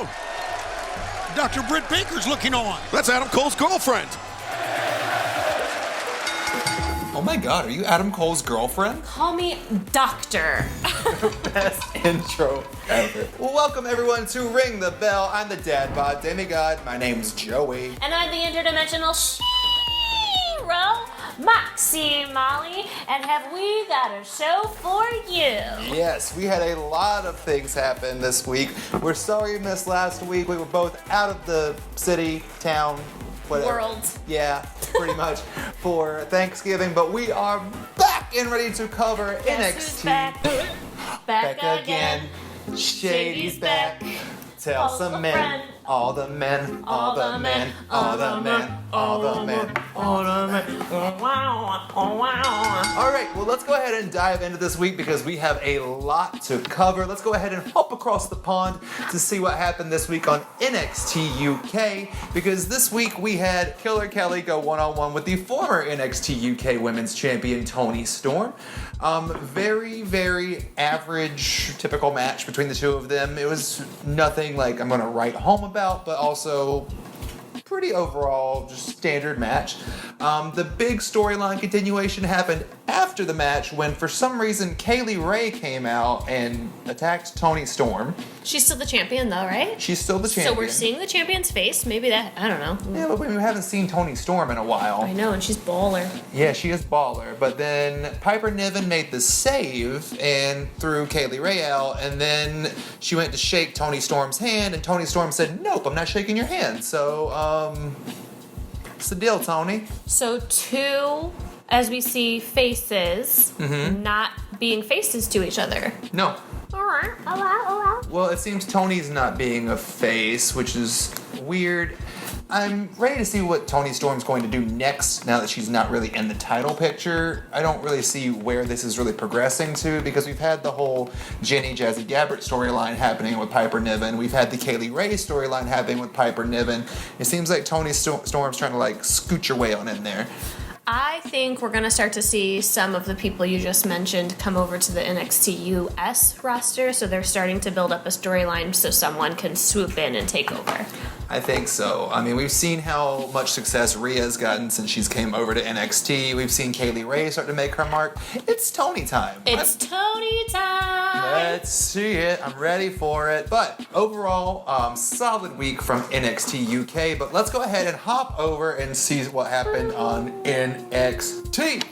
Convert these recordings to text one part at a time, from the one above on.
Oh! Dr. Britt Baker's looking on. That's Adam Cole's girlfriend. Oh my god, are you Adam Cole's girlfriend? Call me Doctor. Best intro ever. Well, welcome everyone to Ring the Bell. I'm the dad bod demigod. My name's Joey. And I'm the interdimensional Shiro Molly. And have we got a show for you? Yes, we had a lot of things happen this week. We're sorry you missed last week. We were both out of the city, town, whatever. World. Yeah, pretty much for Thanksgiving, but we are back and ready to cover Guess NXT. who's back? Back again. Shady's back. Tell All some the men, friend. all the men, all the men, all the men, all the men. All All right, well, let's go ahead and dive into this week because we have a lot to cover. Let's go ahead and hop across the pond to see what happened this week on NXT UK because this week we had Killer Kelly go one-on-one with the former NXT UK Women's Champion Toni Storm. Very, very average, typical match between the two of them. It was nothing like I'm going to write home about, but also pretty overall just standard match. The big storyline continuation happened after the match when for some reason Kaylee Ray came out and attacked Toni Storm. She's still the champion though, right? She's still the champion. So we're seeing the champion's face. Maybe that, I don't know. Yeah, but we haven't seen Toni Storm in a while. I know, and she's baller. Yeah, she is baller. But then Piper Niven made the save and threw Kaylee Ray out, and then she went to shake Toni Storm's hand, and Toni Storm said, "Nope, I'm not shaking your hand." So, what's the deal, Toni? So two, as we see, faces not being faces to each other. No. Alright, alright. Well, it seems Toni's not being a face, which is weird. I'm ready to see what Toni Storm's going to do next now that she's not really in the title picture. I don't really see where this is really progressing to because we've had the whole Jenny Jazzy Gabbert storyline happening with Piper Niven. We've had the Kaylee Ray storyline happening with Piper Niven. It seems like Toni Storm's trying to like scoot your way on in there. I think we're going to start to see some of the people you just mentioned come over to the NXT US roster, so they're starting to build up a storyline so someone can swoop in and take over. I think so. I mean, we've seen how much success Rhea's gotten since she's came over to NXT. We've seen Kaylee Ray start to make her mark. It's Toni time. It's Toni time! Let's see it. I'm ready for it. But overall, solid week from NXT UK. But let's go ahead and hop over and see what happened on NXT.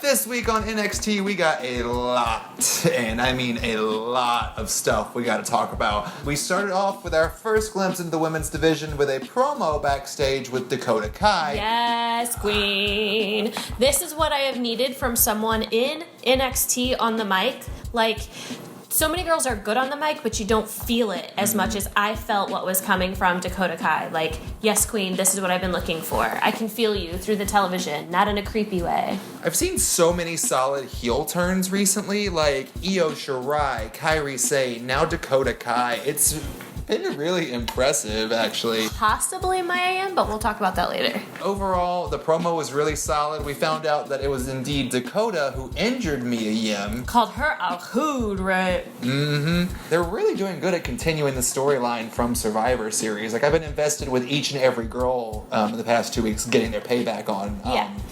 This week on NXT, we got a lot, and I mean a lot of stuff we got to talk about. We started off with our first glimpse into the women's division with a promo backstage with Dakota Kai. Yes, queen. This is what I have needed from someone in NXT on the mic. Like, so many girls are good on the mic, but you don't feel it as much as I felt what was coming from Dakota Kai. Like, yes, queen, this is what I've been looking for. I can feel you through the television, not in a creepy way. I've seen so many solid heel turns recently, like Io Shirai, Kairi Sane, now Dakota Kai. It's been really impressive, actually. Possibly my AM, but we'll talk about that later. Overall, the promo was really solid. We found out that it was indeed Dakota who injured Mia Yim. Called her a hood, right? They're really doing good at continuing the storyline from Survivor Series. Like, I've been invested with each and every girl in the past 2 weeks getting their payback on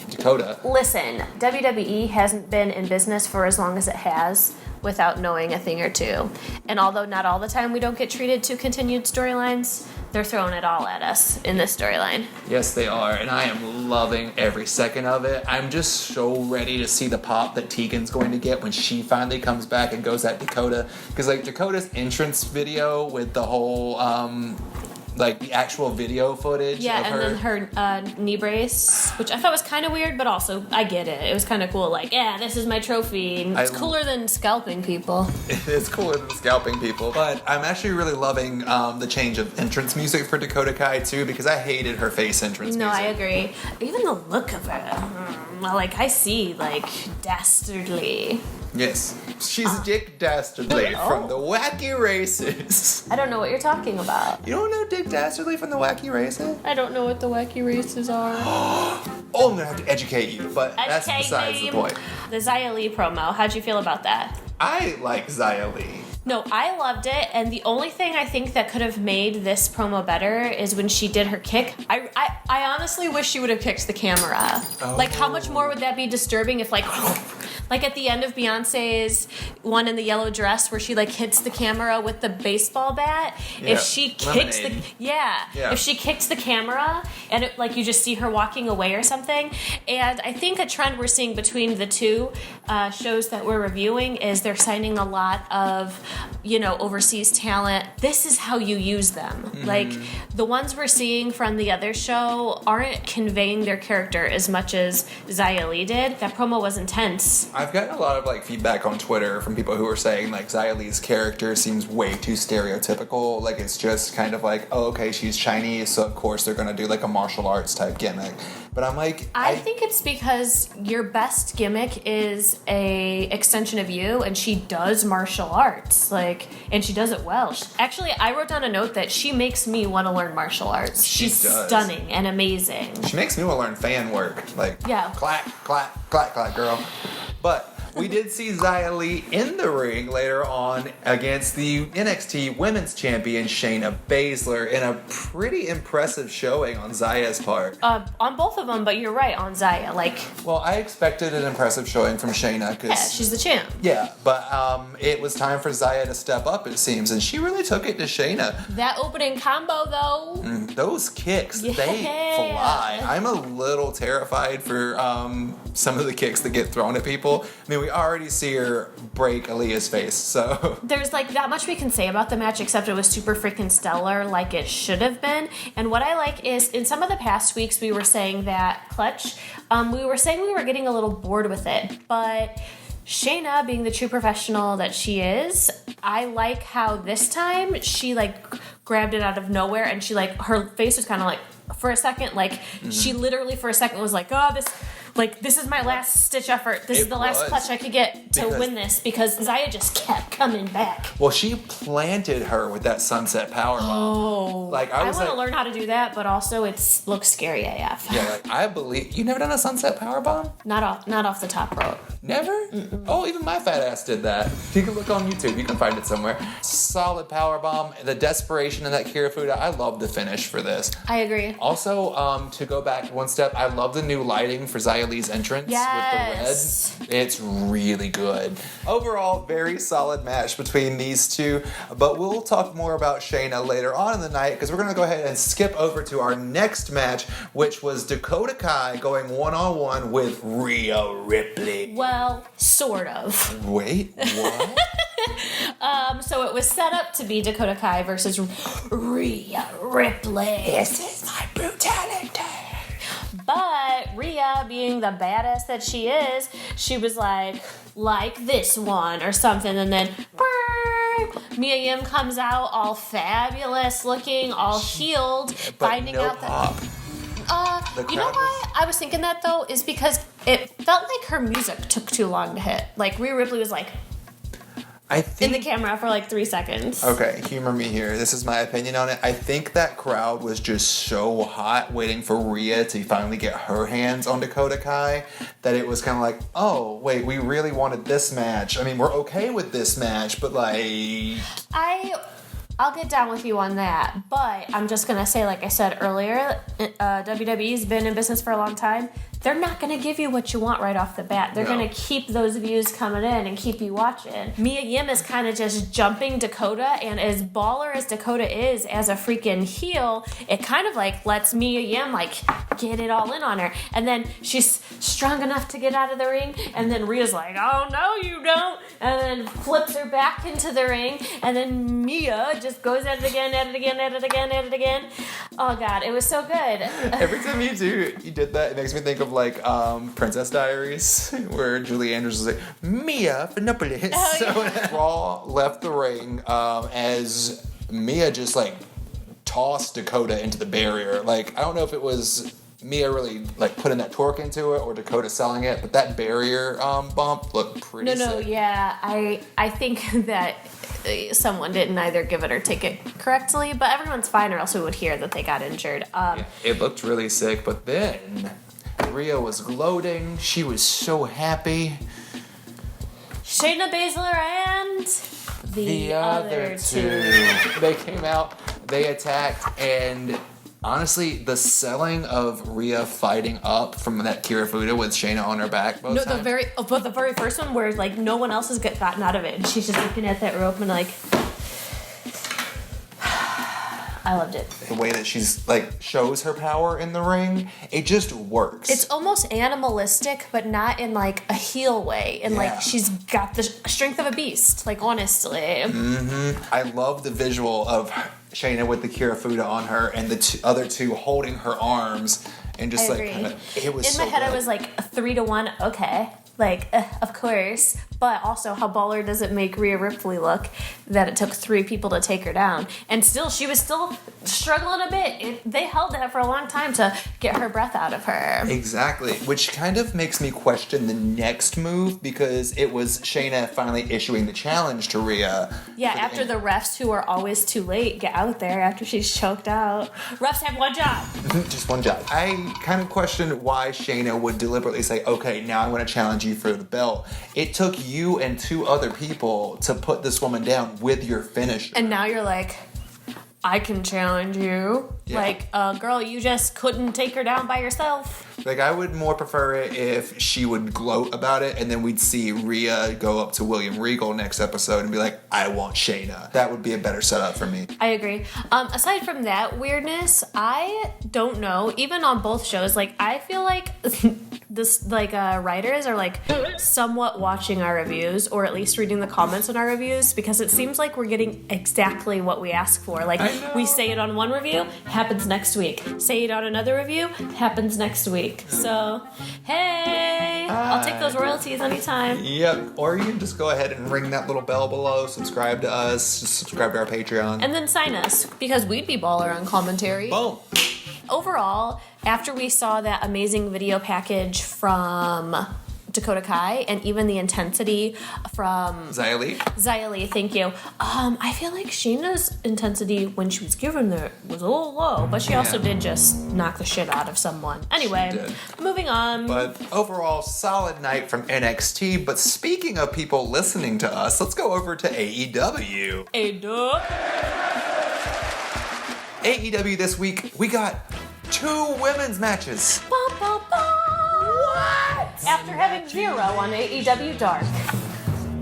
Dakota. Listen, WWE hasn't been in business for as long as it has without knowing a thing or two. And although not all the time we don't get treated to continued storylines, they're throwing it all at us in this storyline. Yes, they are, and I am loving every second of it. I'm just so ready to see the pop that Tegan's going to get when she finally comes back and goes at Dakota. Because, like, Dakota's entrance video with the whole, like, the actual video footage of her. Yeah, and then her knee brace, which I thought was kind of weird, but also, I get it. It was kind of cool. Like, yeah, this is my trophy. And it's cooler than scalping people. It's cooler than scalping people. But I'm actually really loving the change of entrance music for Dakota Kai, too, because I hated her face entrance music. No, I agree. Even the look of her. Like, I see, like, dastardly. Yes. She's Dick Dastardly from the Wacky Races. I don't know what you're talking about. You don't know Dick Dastardly from the Wacky Races? I don't know what the Wacky Races are. Oh, I'm going to have to educate you, but that's besides the point. The Xia Li promo, how'd you feel about that? I like Xia Li. No, I loved it, and the only thing I think that could have made this promo better is when she did her kick. I honestly wish she would have kicked the camera. Oh. Like, how much more would that be disturbing if, like at the end of Beyonce's one in the yellow dress where she, like, hits the camera with the baseball bat? Yeah. If she kicks Lemonade. if she kicks the camera and, it, like, you just see her walking away or something. And I think a trend we're seeing between the two shows that we're reviewing is they're signing a lot of, overseas talent. This is how you use them. Mm-hmm. Like, the ones we're seeing from the other show aren't conveying their character as much as Xia Li did. That promo was intense. I've gotten a lot of like feedback on Twitter from people who are saying like Xia Li's character seems way too stereotypical. Like it's just kind of like, oh, okay, she's Chinese, so of course they're gonna do like a martial arts type gimmick. But I'm like, I think it's because your best gimmick is a extension of you, and she does martial arts, and she does it well. Actually, I wrote down a note that she makes me want to learn martial arts. She's stunning and amazing. She makes me want to learn fan work. Like, yeah. Clack, clack, clack, clack, girl. But we did see Xia Li in the ring later on against the NXT Women's Champion Shayna Baszler in a pretty impressive showing on Xia's part. On both of them, but you're right on Xia. Well, I expected an impressive showing from Shayna because she's the champ. Yeah, but it was time for Xia to step up, it seems, and she really took it to Shayna. That opening combo, though. Those kicks, they fly. I'm a little terrified for some of the kicks that get thrown at people. I mean, we already see her break Aaliyah's face, so... There's, that much we can say about the match, except it was super freaking stellar, like it should have been. And what I like is, in some of the past weeks, we were saying that Clutch, we were saying we were getting a little bored with it, but... Shayna, being the true professional that she is, I like how this time she, grabbed it out of nowhere, and she, her face was kind of for a second, she literally for a second was like, oh, this is my last stitch effort. This is the last clutch I could get to win this, because Xia just kept coming back. Well, she planted her with that sunset powerbomb. Oh. I want to learn how to do that, but also it looks scary AF. Yeah, I believe... You never done a sunset powerbomb? Not off the top rope. Never? Mm-mm. Oh, even my fat ass did that. You can look on YouTube. You can find it somewhere. Solid powerbomb. The desperation in that Kirifuda. I love the finish for this. I agree. Also, to go back one step, I love the new lighting for Xia Li's entrance with the red. It's really good. Overall, very solid match between these two. But we'll talk more about Shayna later on in the night, because we're going to go ahead and skip over to our next match, which was Dakota Kai going one-on-one with Rhea Ripley. Well, sort of. Wait, what? So it was set up to be Dakota Kai versus Rhea Ripley. This is my brutality. But Rhea, being the badass that she is, she was like this one or something, and then Mia Yim comes out all fabulous looking, all healed, finding out that... you know why I was thinking that, though, is because it felt like her music took too long to hit. Rhea Ripley was in the camera for 3 seconds. Okay, humor me here. This is my opinion on it. I think that crowd was just so hot waiting for Rhea to finally get her hands on Dakota Kai that it was kind of like, oh, wait, we really wanted this match. I mean, we're okay with this match, but I'll get down with you on that, but I'm just going to say, like I said earlier, WWE's been in business for a long time. They're not going to give you what you want right off the bat. They're going to keep those views coming in and keep you watching. Mia Yim is kind of just jumping Dakota, and as baller as Dakota is as a freaking heel, it kind of lets Mia Yim get it all in on her. And then she's strong enough to get out of the ring, and then Rhea's like, oh no you don't, and then flips her back into the ring, and then Mia just goes at it again, at it again, at it again, at it again. Oh god, it was so good. Every time you did that, it makes me think of Princess Diaries, where Julie Andrews was like, Mia Phenopolis. Oh, yeah. So Raw left the ring as Mia just tossed Dakota into the barrier. I don't know if it was Mia really putting that torque into it or Dakota selling it, but that barrier bump looked pretty sick. Yeah, I think that someone didn't either give it or take it correctly, but everyone's fine, or else we would hear that they got injured. It looked really sick, but then Rhea was gloating. She was so happy. Shayna Baszler and the other two. They came out, they attacked, and honestly, the selling of Rhea fighting up from that Kirifuda with Shayna on her back both times. The very first one where like no one else has gotten out of it, and she's just looking at that rope and like, I loved it. The way that she's like shows her power in the ring, it just works. It's almost animalistic, but not in like a heel way. And like she's got the strength of a beast. Like honestly, I love the visual of Shayna with the Kirifuda on her and the other two holding her arms and just like kind of. It was in my head. I was like 3-1. Okay. Like, of course. But also, how baller does it make Rhea Ripley look that it took 3 people to take her down? And still, she was still struggling a bit. They held that for a long time to get her breath out of her. Exactly. Which kind of makes me question the next move because it was Shayna finally issuing the challenge to Rhea. Yeah, after the refs who are always too late get out there after she's choked out. Refs have one job. Just one job. I kind of questioned why Shayna would deliberately say, okay, now I'm going to challenge you for the belt. It took you and 2 other people to put this woman down with your finisher. And now you're like, I can challenge you. Yeah. Like, girl, you just couldn't take her down by yourself. Like, I would more prefer it if she would gloat about it and then we'd see Rhea go up to William Regal next episode and be like, I want Shayna. That would be a better setup for me. I agree. Aside from that weirdness, I don't know. Even on both shows, like, I feel like writers are like somewhat watching our reviews or at least reading the comments on our reviews because it seems like we're getting exactly what we ask for. Like, we say it on one review, happens next week. Say it on another review, happens next week. So, hey, I'll take those royalties anytime. Yep. Or you can just go ahead and ring that little bell below, subscribe to us, subscribe to our Patreon. And then sign us because we'd be baller on commentary. Boom. Overall, after we saw that amazing video package from Dakota Kai and even the intensity from Xia Li, thank you. I feel like Shayna's intensity when she was given it was a little low, but she also did just knock the shit out of someone. Anyway, moving on. But overall, solid night from NXT. But speaking of people listening to us, let's go over to AEW. AEW this week, we got 2 women's matches. What? After having 0 on AEW Dark.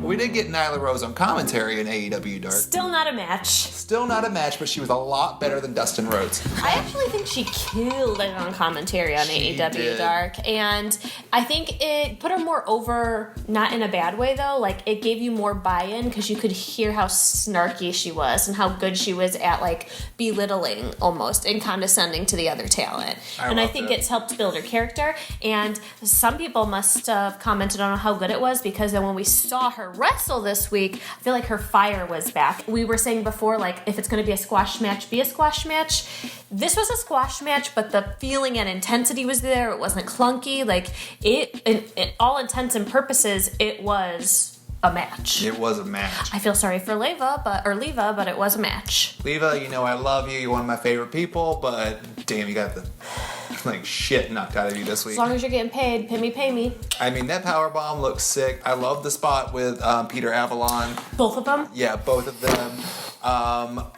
We did get Nyla Rose on commentary in AEW Dark. Still not a match. Still not a match, but she was a lot better than Dustin Rhodes. I actually think she killed it on commentary on AEW Dark. And I think it put her more over, not in a bad way though, like it gave you more buy-in because you could hear how snarky she was and how good she was at like belittling almost and condescending to the other talent. I think it's helped build her character. And some people must have commented on how good it was because then when we saw her wrestle this week, I feel like her fire was back. We were saying before, like, if it's going to be a squash match, be a squash match. This was a squash match, but the feeling and intensity was there. It wasn't clunky. Like, in all intents and purposes, it was a match. It was a match. I feel sorry for Leva, but it was a match. Leva, you know I love you. You're one of my favorite people, but damn, you got the shit knocked out of you this week. As long as you're getting paid, pay me. I mean, that powerbomb looks sick. I love the spot with Peter Avalon. Both of them? Yeah, both of them.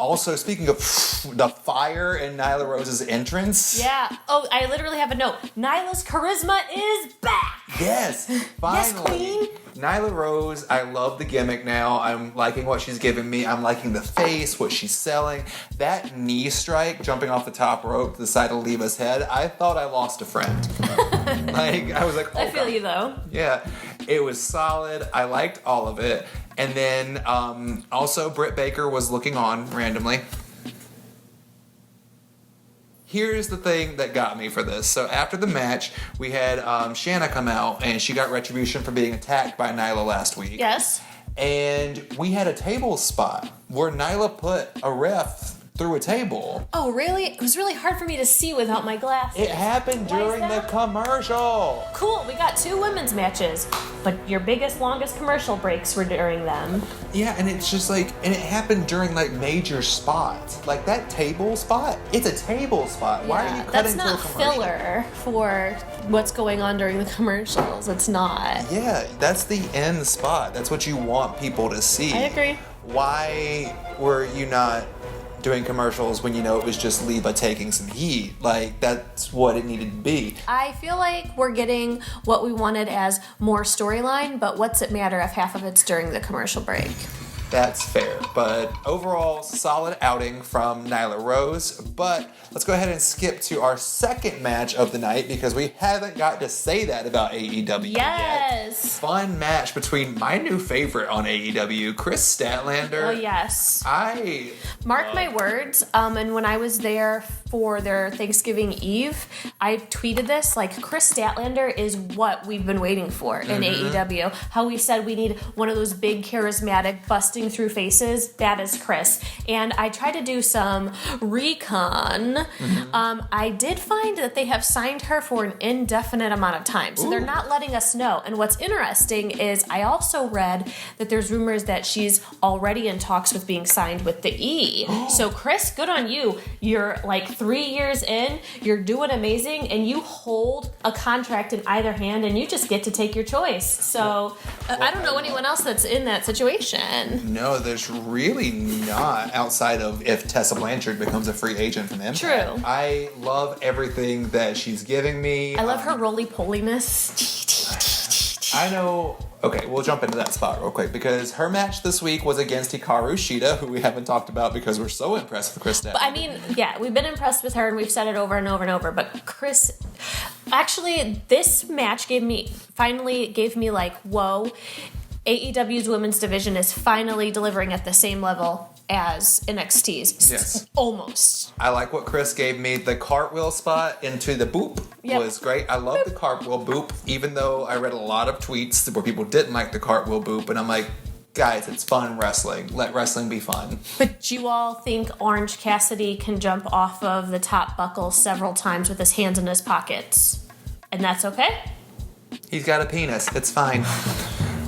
Also, speaking of the fire in Nyla Rose's entrance. Yeah. Oh, I literally have a note. Nyla's charisma is back. Yes, finally. Yes, queen. Nyla Rose, I love the gimmick now. I'm liking what she's giving me. I'm liking the face, what she's selling. That knee strike jumping off the top rope to the side of Leva's head, I thought I lost a friend. I was like, oh, I feel you though. Yeah, it was solid. I liked all of it. And then also Britt Baker was looking on randomly. Here's the thing that got me for this. So after the match, we had Shanna come out, and she got retribution for being attacked by Nyla last week. Yes. And we had a table spot where Nyla put a ref through a table. Oh, really? It was really hard for me to see without my glasses. It happened during the commercial. Cool, we got 2 women's matches, but your biggest, longest commercial breaks were during them. Yeah, and it's just like, and it happened during like major spots. Like that table spot, it's a table spot. Why are you cutting to a commercial? That's not filler for what's going on during the commercials. It's not. Yeah, that's the end spot. That's what you want people to see. I agree. why were you not doing commercials when you know it was just Leva taking some heat? Like, that's what it needed to be. I feel like we're getting what we wanted as more storyline, but what's it matter if half of it's during the commercial break? That's fair. But overall, solid outing from Nyla Rose. But let's go ahead and skip to our second match of the night because we haven't got to say that about AEW Yes. yet. Fun match between my new favorite on AEW, Kris Statlander. Oh, yes. Mark my words, and when I was there for their Thanksgiving Eve, I tweeted this, like, Kris Statlander is what we've been waiting for in AEW. How we said we need one of those big, charismatic, busting through faces. That is Kris. And I tried to do some recon. I did find that they have signed her for an indefinite amount of time. So they're not letting us know. And what's interesting is I also read that there's rumors that she's already in talks with being signed with the E. So Kris, good on you. You're like 3 years in, you're doing amazing, and you hold a contract in either hand, and you just get to take your choice. So I don't know anyone else that's in that situation. No, there's really not, outside of if Tessa Blanchard becomes a free agent from Impact. True. I love everything that she's giving me. I love her roly-poliness. I know. Okay, we'll jump into that spot real quick because her match this week was against Hikaru Shida, who we haven't talked about because we're so impressed with Kris Statlander. But I mean, yeah, we've been impressed with her and we've said it over and over and over. But Kris, actually, this match finally gave me like, whoa, AEW's women's division is finally delivering at the same level as NXT's. Yes. Almost. I like what Kris gave me. The cartwheel spot into the boop was great. I love the cartwheel boop, even though I read a lot of tweets where people didn't like the cartwheel boop, and I'm like, guys, it's fun wrestling. Let wrestling be fun. But you all think Orange Cassidy can jump off of the top buckle several times with his hands in his pockets, and that's okay? He's got a penis. It's fine.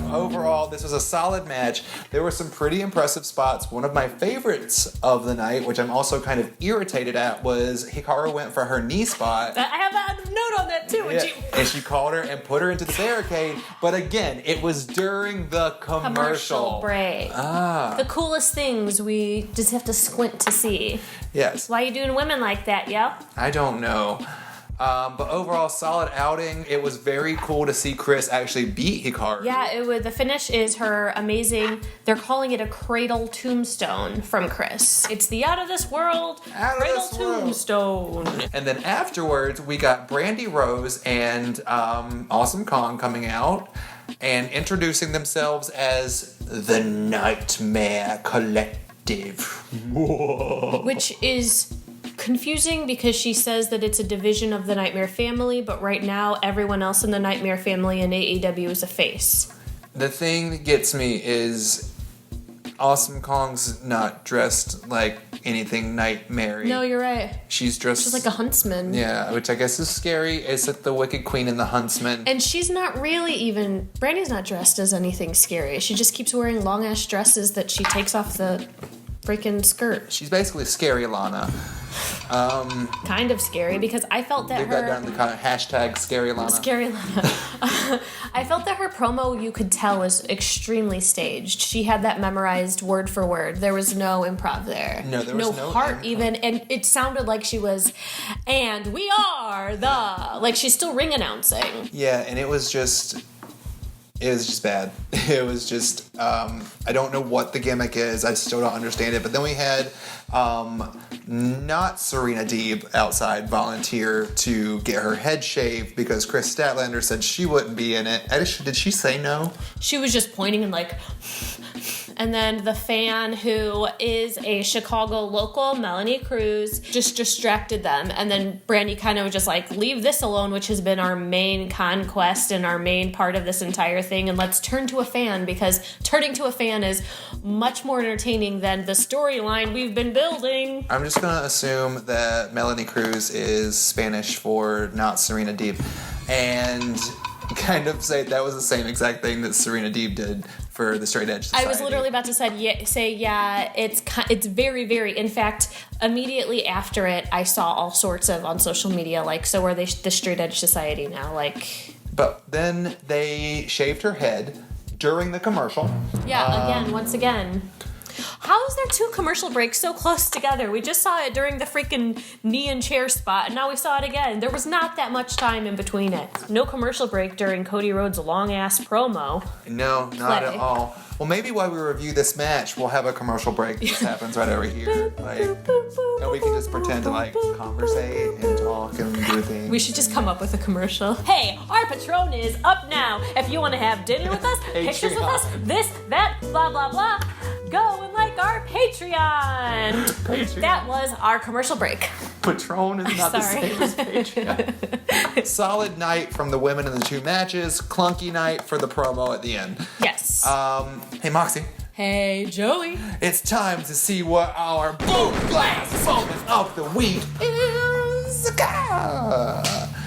Overall, this was a solid match. There were some pretty impressive spots. One of my favorites of the night, which I'm also kind of irritated at, was Hikaru went for her knee spot. I have a note on that too. And she called her and put her into the barricade. But again, it was during the commercial break. The coolest things we just have to squint to see. Yes. Why are you doing women like that, yo? I don't know. But overall, solid outing. It was very cool to see Kris actually beat Hikaru. Yeah, the finish is her amazing. They're calling it a cradle tombstone from Kris. It's the out of this world cradle tombstone. And then afterwards, we got Brandi Rose and Awesome Kong coming out and introducing themselves as the Nightmare Collective. Which is confusing because she says that it's a division of the Nightmare family, but right now everyone else in the Nightmare family in AEW is a face. The thing that gets me is Awesome Kong's not dressed like anything nightmare-y. No, you're right. She's dressed... She's like a huntsman. Yeah, which I guess is scary. It's like the Wicked Queen and the Huntsman. And she's not really even... Brandi's not dressed as anything scary. She just keeps wearing long-ass dresses that she takes off the freaking skirt. She's basically Scary Lana. Kind of scary because I felt that Leave that down in the comment. Hashtag Scary Lana. Scary Lana. I felt that her promo, you could tell, was extremely staged. She had that memorized word for word. There was no improv there. No, there was no heart improv. even. And it sounded like she was, and we are the... Like she's still ring announcing. Yeah, and it was just bad. It was just, I don't know what the gimmick is. I still don't understand it. But then we had not Serena Deeb outside volunteer to get her head shaved because Kris Statlander said she wouldn't be in it. Did she say no? She was just pointing and like... And then the fan, who is a Chicago local, Melanie Cruz, just distracted them. And then Brandi kind of just like, leave this alone, which has been our main conquest and our main part of this entire thing. And let's turn to a fan, because turning to a fan is much more entertaining than the storyline we've been building. I'm just going to assume that Melanie Cruz is Spanish for not Serena Deeb. And kind of say that was the same exact thing that Serena Deeb did for the Straight Edge Society. I was literally about to say, it's very, very... In fact, immediately after it, I saw all sorts of, on social media, like, so are they the Straight Edge Society now? Like... But then they shaved her head during the commercial. Yeah, once again. How is there 2 commercial breaks so close together? We just saw it during the freaking knee and chair spot, and now we saw it again. There was not that much time in between it. No commercial break during Cody Rhodes' long-ass promo. No, not at all. Well, maybe while we review this match, we'll have a commercial break. This happens right over here. Like, and we can just pretend to conversate and talk and do things. We should just come up with a commercial. Hey, our Patron is up now. If you want to have dinner with us, pictures with us, this, that, blah, blah, blah, go and like our Patreon. That was our commercial break. Patron is not the same as Patreon. Solid night from the women in the 2 matches. Clunky night for the promo at the end. Yes. Hey, Moxie. Hey, Joey. It's time to see what our Boom Blast moment of the week is.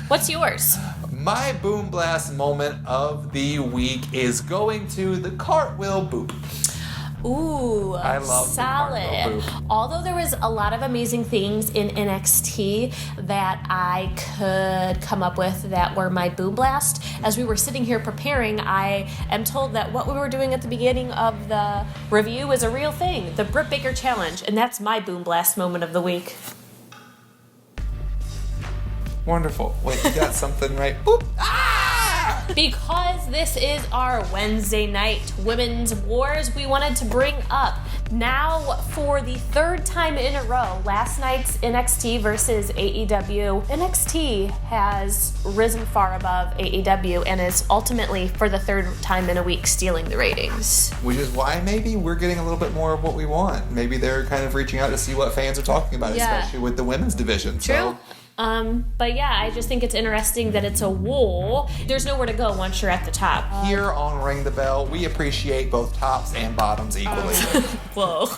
What's yours? My Boom Blast moment of the week is going to the cartwheel boop. Ooh, I love solid. Although there was a lot of amazing things in NXT that I could come up with that were my boom blast, as we were sitting here preparing, I am told that what we were doing at the beginning of the review is a real thing, the Britt Baker Challenge, and that's my boom blast moment of the week. Wonderful. Wait, you got something right. Boop. Because this is our Wednesday night women's wars, we wanted to bring up now for the 3rd time in a row, last night's NXT versus AEW. NXT has risen far above AEW and is ultimately, for the 3rd time in a week, stealing the ratings. Which is why maybe we're getting a little bit more of what we want. Maybe they're kind of reaching out to see what fans are talking about, especially with the women's division. True. So. But yeah, I just think it's interesting that it's a war. There's nowhere to go once you're at the top. Here on Ring the Bell, we appreciate both tops and bottoms equally. Whoa.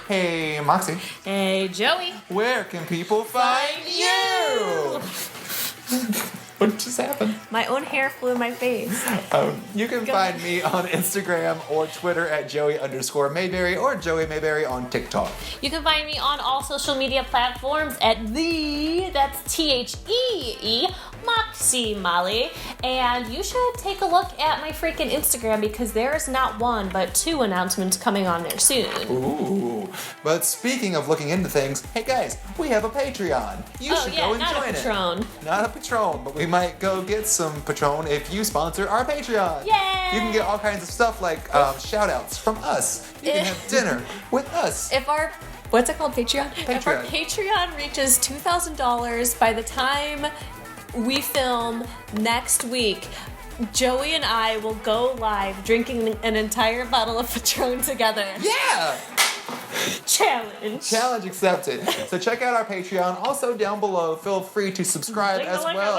Hey, Moxie. Hey, Joey. Where can people find you? What just happened? My own hair flew in my face. You can find me on Instagram or Twitter at Joey_Mayberry or Joey Mayberry on TikTok. You can find me on all social media platforms at that's THEE, Moxie Molly. And you should take a look at my freaking Instagram because there's not 1 but 2 announcements coming on there soon. Ooh. But speaking of looking into things, hey guys, we have a Patreon. You should go and join it. Not a Patron, but we might go get some Patron if you sponsor our Patreon. Yay! You can get all kinds of stuff like shout outs from us. You can have dinner with us. If our what's it called? Patreon? If our Patreon. Patreon reaches $2,000 by the time we film next week, Joey and I will go live drinking an entire bottle of Patron together. Yeah! Challenge Accepted. So check out our Patreon. Also down below, feel free to subscribe as well.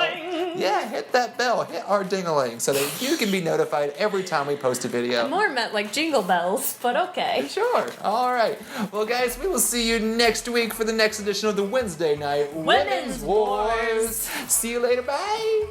Yeah, hit that bell, hit our ding-a-ling so that you can be notified every time we post a video. More meant like jingle bells, but okay. Sure. All right. Well, guys, we will see you next week for the next edition of the Wednesday Night Women's Wars. See you later. Bye.